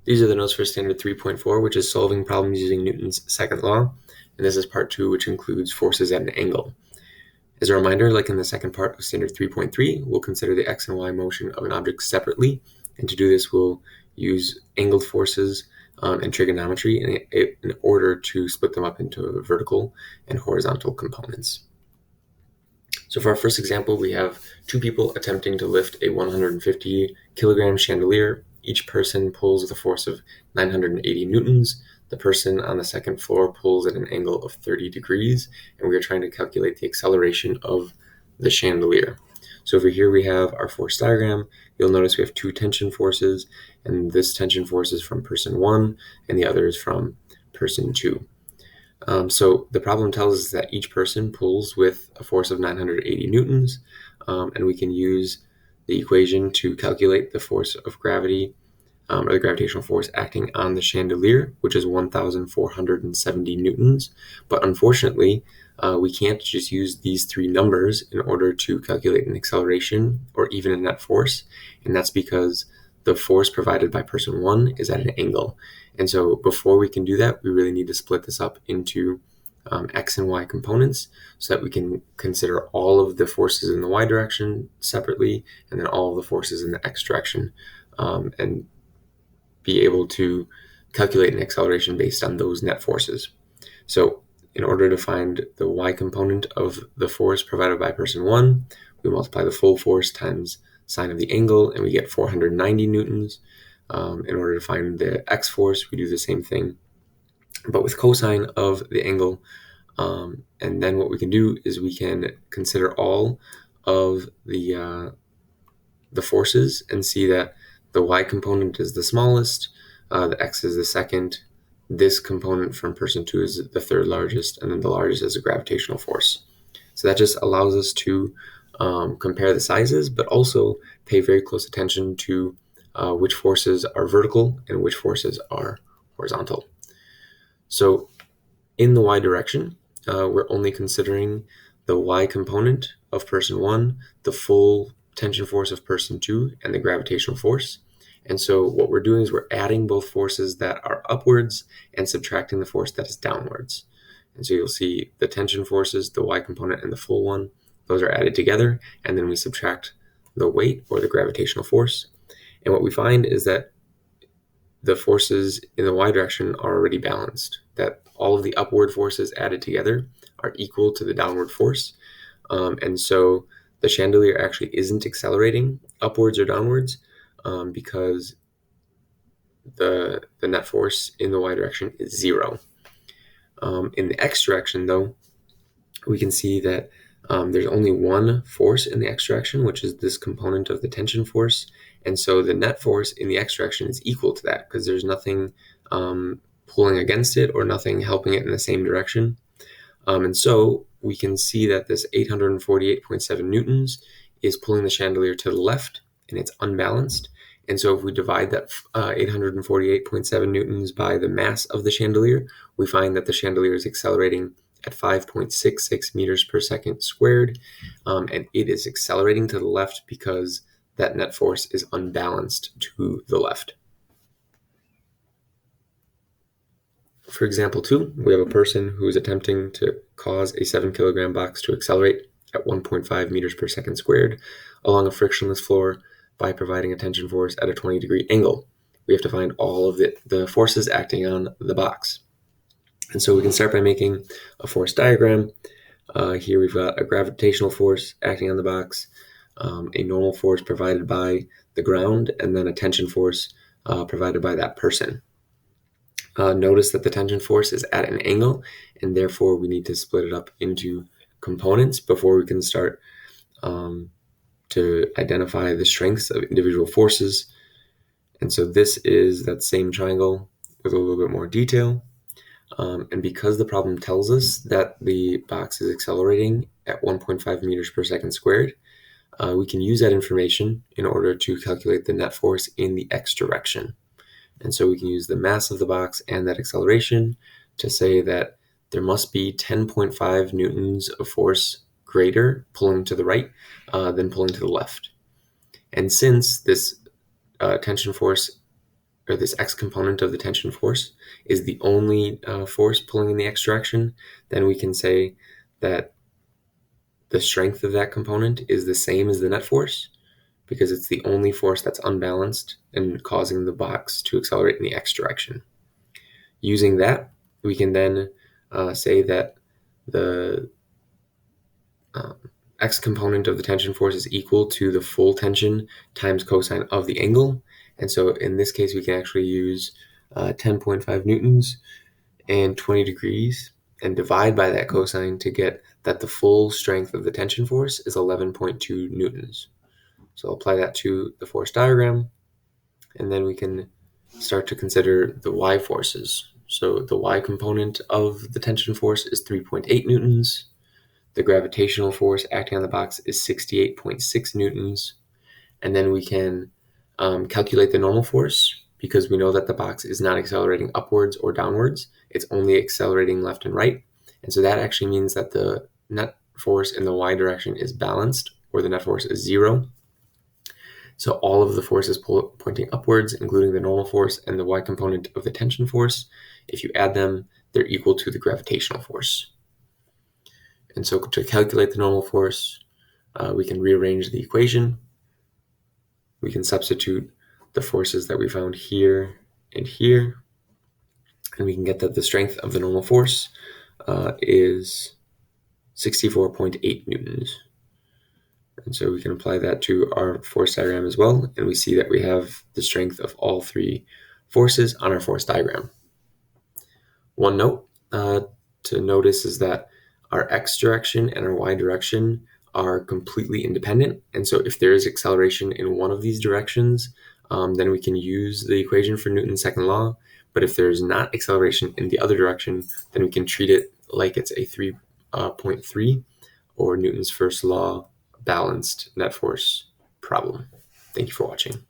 These are the notes for standard 3.4, which is solving problems using Newton's second law. And this is part 2, which includes forces at an angle. As a reminder, like in the second part of standard 3.3, we'll consider the x and y motion of an object separately. And to do this, we'll use angled forces and trigonometry in order to split them up into vertical and horizontal components. So for our first example, we have two people attempting to lift a 150 kilogram chandelier. Each person pulls with a force of 980 newtons. The person on the second floor pulls at an angle of 30 degrees, and we are trying to calculate the acceleration of the chandelier. So over here we have our force diagram. You'll notice we have two tension forces, and this tension force is from person 1, and the other is from person 2. So the problem tells us that each person pulls with a force of 980 newtons, and we can use the equation to calculate the force of gravity, or the gravitational force acting on the chandelier, which is 1,470 newtons. But unfortunately, we can't just use these three numbers in order to calculate an acceleration or even a net force, and that's because the force provided by person 1 is at an angle. And so before we can do that, we really need to split this up into x and y components so that we can consider all of the forces in the y direction separately and then all of the forces in the x direction, and be able to calculate an acceleration based on those net forces. So in order to find the y component of the force provided by person 1, we multiply the full force times sine of the angle, and we get 490 newtons. In order to find the x force, we do the same thing, but with cosine of the angle. And then what we can do is we can consider all of the forces and see that the y component is the smallest, the x is the second, this component from person 2 is the third largest, and then the largest is a gravitational force. So that just allows us to compare the sizes, but also pay very close attention to which forces are vertical and which forces are horizontal. So in the y direction, we're only considering the y component of person 1, the full tension force of person 2, and the gravitational force. And so what we're doing is we're adding both forces that are upwards and subtracting the force that is downwards. And so you'll see the tension forces, the y component, and the full one, those are added together, and then we subtract the weight or the gravitational force. And what we find is that the forces in the y direction are already balanced, that all of the upward forces added together are equal to the downward force. And so the chandelier actually isn't accelerating upwards or downwards because the net force in the y direction is 0. In the x direction, though, we can see that there's only one force in the x direction, which is this component of the tension force. And so the net force in the x direction is equal to that because there's nothing pulling against it or nothing helping it in the same direction. And so we can see that this 848.7 newtons is pulling the chandelier to the left, and it's unbalanced. And so if we divide that 848.7 newtons by the mass of the chandelier, we find that the chandelier is accelerating at 5.66 meters per second squared, and it is accelerating to the left because that net force is unbalanced to the left. For example 2, we have a person who is attempting to cause a 7 kilogram box to accelerate at 1.5 meters per second squared along a frictionless floor by providing a tension force at a 20-degree angle. We have to find all of the forces acting on the box. And so we can start by making a force diagram. Here we've got a gravitational force acting on the box, a normal force provided by the ground, and then a tension force provided by that person. Notice that the tension force is at an angle, and therefore we need to split it up into components before we can start to identify the strengths of individual forces. And so this is that same triangle with a little bit more detail. And because the problem tells us that the box is accelerating at 1.5 meters per second squared, we can use that information in order to calculate the net force in the x direction. And so we can use the mass of the box and that acceleration to say that there must be 10.5 newtons of force greater pulling to the right than pulling to the left. And since this tension force or this x component of the tension force is the only force pulling in the x direction, then we can say that the strength of that component is the same as the net force, because it's the only force that's unbalanced and causing the box to accelerate in the x direction. Using that, we can then say that the x component of the tension force is equal to the full tension times cosine of the angle. And so in this case, we can actually use 10.5 newtons and 20 degrees and divide by that cosine to get that the full strength of the tension force is 11.2 newtons. So I'll apply that to the force diagram, and then we can start to consider the y forces. So the y component of the tension force is 3.8 newtons. The gravitational force acting on the box is 68.6 newtons. And then we can calculate the normal force, because we know that the box is not accelerating upwards or downwards. It's only accelerating left and right. And so that actually means that the net force in the y direction is balanced, or the net force is 0. So all of the forces pointing upwards, including the normal force and the y component of the tension force, if you add them, they're equal to the gravitational force. And so to calculate the normal force, we can rearrange the equation. We can substitute the forces that we found here and here, and we can get that the strength of the normal force is 64.8 newtons. And so we can apply that to our force diagram as well, and we see that we have the strength of all three forces on our force diagram. One note to notice is that our x direction and our y direction are completely independent, and so if there is acceleration in one of these directions, then we can use the equation for Newton's second law. But if there's not acceleration in the other direction, then we can treat it like it's a 3.3 or Newton's first law balanced net force problem. Thank you for watching.